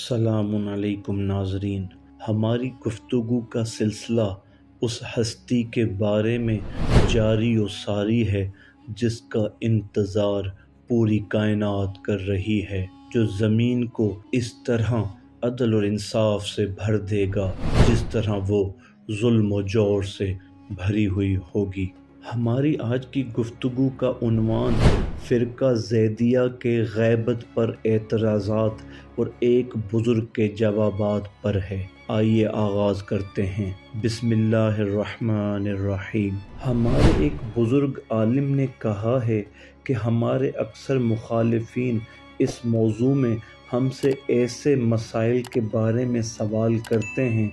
السلام علیکم ناظرین، ہماری گفتگو کا سلسلہ اس ہستی کے بارے میں جاری و ساری ہے جس کا انتظار پوری کائنات کر رہی ہے، جو زمین کو اس طرح عدل اور انصاف سے بھر دے گا جس طرح وہ ظلم و جور سے بھری ہوئی ہوگی۔ ہماری آج کی گفتگو کا عنوان فرقہ زیدیہ کے غیبت پر اعتراضات اور ایک بزرگ کے جوابات پر ہے۔ آئیے آغاز کرتے ہیں۔ بسم اللہ الرحمن الرحیم۔ ہمارے ایک بزرگ عالم نے کہا ہے کہ ہمارے اکثر مخالفین اس موضوع میں ہم سے ایسے مسائل کے بارے میں سوال کرتے ہیں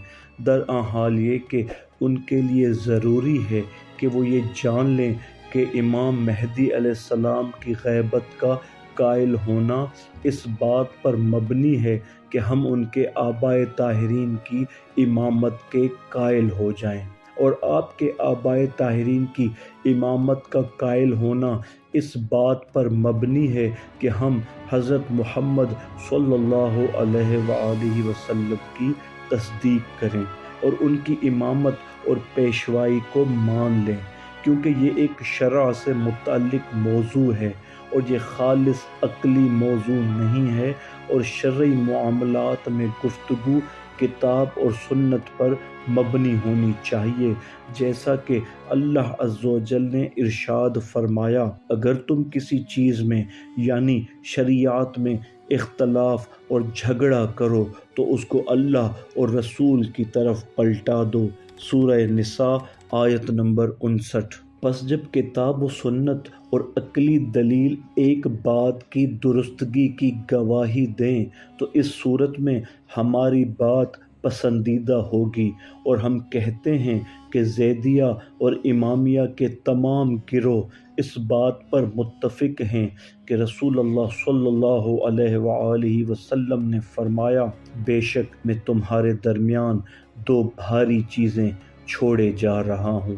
درحال یہ کہ ان کے لیے ضروری ہے کہ وہ یہ جان لیں کہ امام مہدی علیہ السلام کی غیبت کا قائل ہونا اس بات پر مبنی ہے کہ ہم ان کے آبائے طاہرین کی امامت کے قائل ہو جائیں، اور آپ کے آبائے طاہرین کی امامت کا قائل ہونا اس بات پر مبنی ہے کہ ہم حضرت محمد صلی اللہ علیہ وآلہ وسلم کی تصدیق کریں اور ان کی امامت اور پیشوائی کو مان لیں، کیونکہ یہ ایک شرع سے متعلق موضوع ہے اور یہ خالص عقلی موضوع نہیں ہے، اور شرعی معاملات میں گفتگو کتاب اور سنت پر مبنی ہونی چاہیے، جیسا کہ اللہ عز و جل نے ارشاد فرمایا، اگر تم کسی چیز میں یعنی شریعت میں اختلاف اور جھگڑا کرو تو اس کو اللہ اور رسول کی طرف پلٹا دو۔ سورہ نساء آیت نمبر 59۔ پس جب کتاب و سنت اور عقلی دلیل ایک بات کی درستگی کی گواہی دیں تو اس صورت میں ہماری بات پسندیدہ ہوگی، اور ہم کہتے ہیں کہ زیدیہ اور امامیہ کے تمام گروہ اس بات پر متفق ہیں کہ رسول اللہ صلی اللہ علیہ وآلہ وسلم نے فرمایا، بے شک میں تمہارے درمیان دو بھاری چیزیں چھوڑے جا رہا ہوں،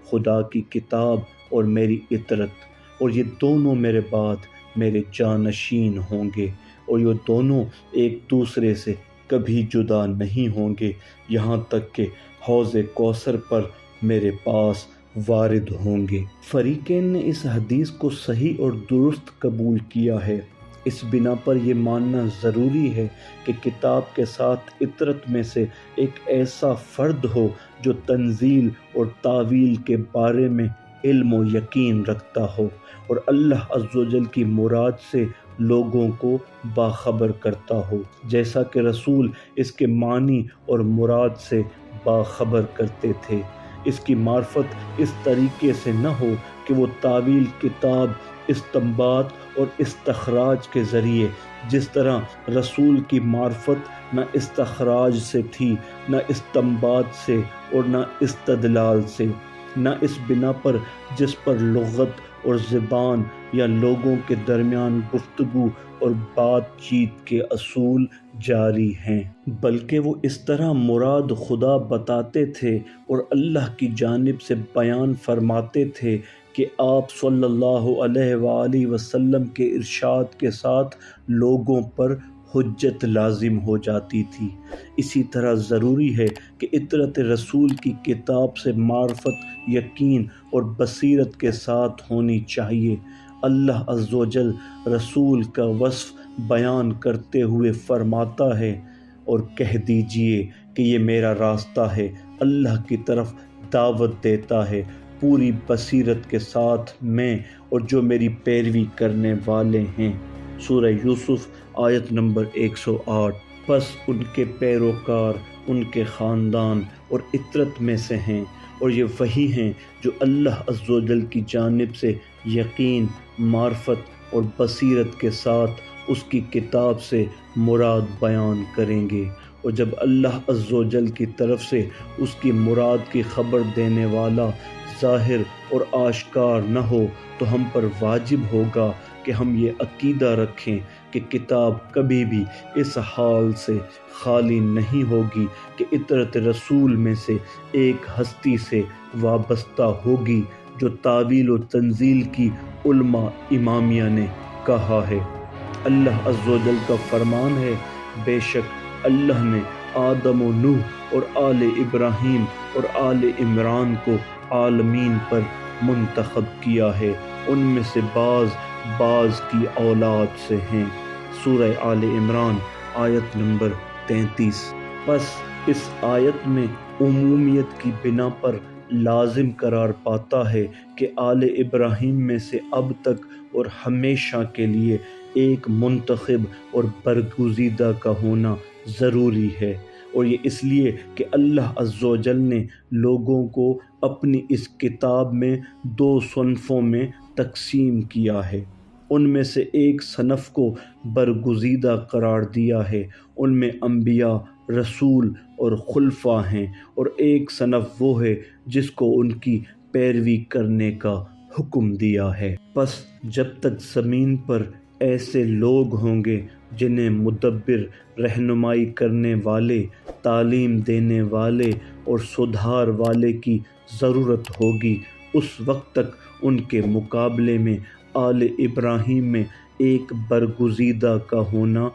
خدا کی کتاب اور میری اطاعت، اور یہ دونوں میرے بعد میرے جانشین ہوں گے، اور یہ دونوں ایک دوسرے سے کبھی جدا نہیں ہوں گے یہاں تک کہ حوض کوثر پر میرے پاس وارد ہوں گے۔ فریقین نے اس حدیث کو صحیح اور درست قبول کیا ہے۔ اس بنا پر یہ ماننا ضروری ہے کہ کتاب کے ساتھ اطاعت میں سے ایک ایسا فرد ہو جو تنزیل اور تاویل کے بارے میں علم و یقین رکھتا ہو اور اللہ عز و جل کی مراد سے لوگوں کو باخبر کرتا ہو، جیسا کہ رسول اس کے معنی اور مراد سے باخبر کرتے تھے۔ اس کی معرفت اس طریقے سے نہ ہو کہ وہ تاویل، کتاب، استنباط اور استخراج کے ذریعے، جس طرح رسول کی معرفت نہ استخراج سے تھی، نہ استنباط سے اور نہ استدلال سے، نہ اس بنا پر جس پر لغت اور زبان یا لوگوں کے درمیان گفتگو اور بات چیت کے اصول جاری ہیں، بلکہ وہ اس طرح مراد خدا بتاتے تھے اور اللہ کی جانب سے بیان فرماتے تھے کہ آپ صلی اللہ علیہ وآلہ وسلم کے ارشاد کے ساتھ لوگوں پر حجت لازم ہو جاتی تھی۔ اسی طرح ضروری ہے کہ اطاعت رسول کی کتاب سے معرفت، یقین اور بصیرت کے ساتھ ہونی چاہیے۔ اللہ عز و جل رسول کا وصف بیان کرتے ہوئے فرماتا ہے، اور کہہ دیجئے کہ یہ میرا راستہ ہے، اللہ کی طرف دعوت دیتا ہے پوری بصیرت کے ساتھ میں اور جو میری پیروی کرنے والے ہیں۔ سورہ یوسف آیت نمبر 108۔ پس ان کے پیروکار ان کے خاندان اور اطاعت میں سے ہیں، اور یہ وہی ہیں جو اللہ عز و جل کی جانب سے یقین، معرفت اور بصیرت کے ساتھ اس کی کتاب سے مراد بیان کریں گے، اور جب اللہ عز و جل کی طرف سے اس کی مراد کی خبر دینے والا ظاہر اور آشکار نہ ہو تو ہم پر واجب ہوگا کہ ہم یہ عقیدہ رکھیں کہ کتاب کبھی بھی اس حال سے خالی نہیں ہوگی کہ اطاعت رسول میں سے ایک ہستی سے وابستہ ہوگی جو تاویل و تنزیل کی علماء امامیہ نے کہا ہے۔ اللہ عز و جل کا فرمان ہے، بے شک اللہ نے آدم و نوح اور آل ابراہیم اور آل عمران کو عالمین پر منتخب کیا ہے، ان میں سے بعض کی اولاد سے ہیں۔ سورہ آل عمران آیت نمبر 33۔ بس اس آیت میں عمومیت کی بنا پر لازم قرار پاتا ہے کہ آل ابراہیم میں سے اب تک اور ہمیشہ کے لیے ایک منتخب اور برگزیدہ کا ہونا ضروری ہے، اور یہ اس لیے کہ اللہ عز و جل نے لوگوں کو اپنی اس کتاب میں 2 صنفوں میں تقسیم کیا ہے۔ ان میں سے ایک صنف کو برگزیدہ قرار دیا ہے، ان میں انبیاء، رسول اور خلفاء ہیں، اور ایک صنف وہ ہے جس کو ان کی پیروی کرنے کا حکم دیا ہے۔ پس جب تک زمین پر ایسے لوگ ہوں گے جنہیں مدبر، رہنمائی کرنے والے، تعلیم دینے والے اور سدھار والے کی ضرورت ہوگی، اس وقت تک ان کے مقابلے میں آل ابراہیم میں ایک برگزیدہ کا ہونا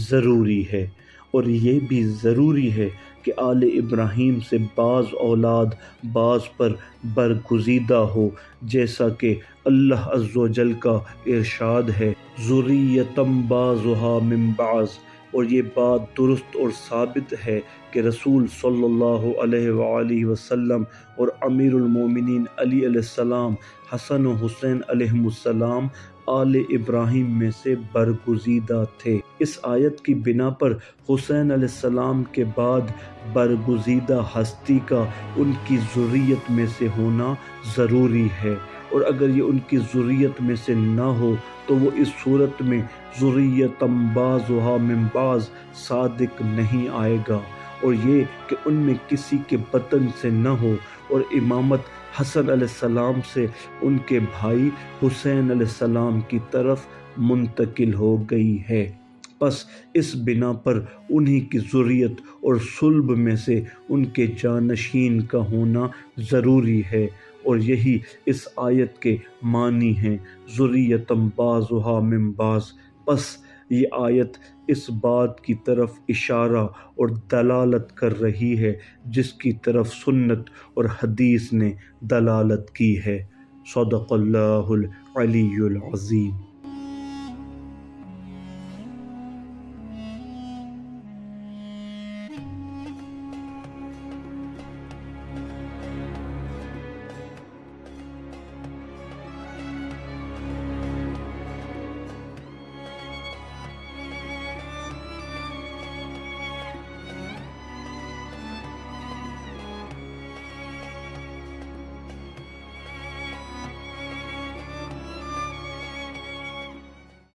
ضروری ہے، اور یہ بھی ضروری ہے کہ آل ابراہیم سے بعض اولاد بعض پر برگزیدہ ہو، جیسا کہ اللہ عز و جل کا ارشاد ہے ذریۃ بعضها من بعض، اور یہ بات درست اور ثابت ہے کہ رسول صلی اللہ علیہ وآلہ وسلم اور امیر المومنین علی علیہ السلام، حسن و حسین علیہم السلام آل ابراہیم میں سے برگزیدہ تھے۔ اس آیت کی بنا پر حسین علیہ السلام کے بعد برگزیدہ ہستی کا ان کی ذریت میں سے ہونا ضروری ہے، اور اگر یہ ان کی ذریت میں سے نہ ہو تو وہ اس صورت میں ذریۃ بعضها من بعض صادق نہیں آئے گا، اور یہ کہ ان میں کسی کے بطن سے نہ ہو، اور امامت حسن علیہ السلام سے ان کے بھائی حسین علیہ السلام کی طرف منتقل ہو گئی ہے۔ پس اس بنا پر انہی کی ذریت اور صلب میں سے ان کے جانشین کا ہونا ضروری ہے، اور یہی اس آیت کے معنی ہیں ذریۃ بعضها من بعض۔ پس یہ آیت اس بات کی طرف اشارہ اور دلالت کر رہی ہے جس کی طرف سنت اور حدیث نے دلالت کی ہے۔ صدق اللہ العلی العظیم۔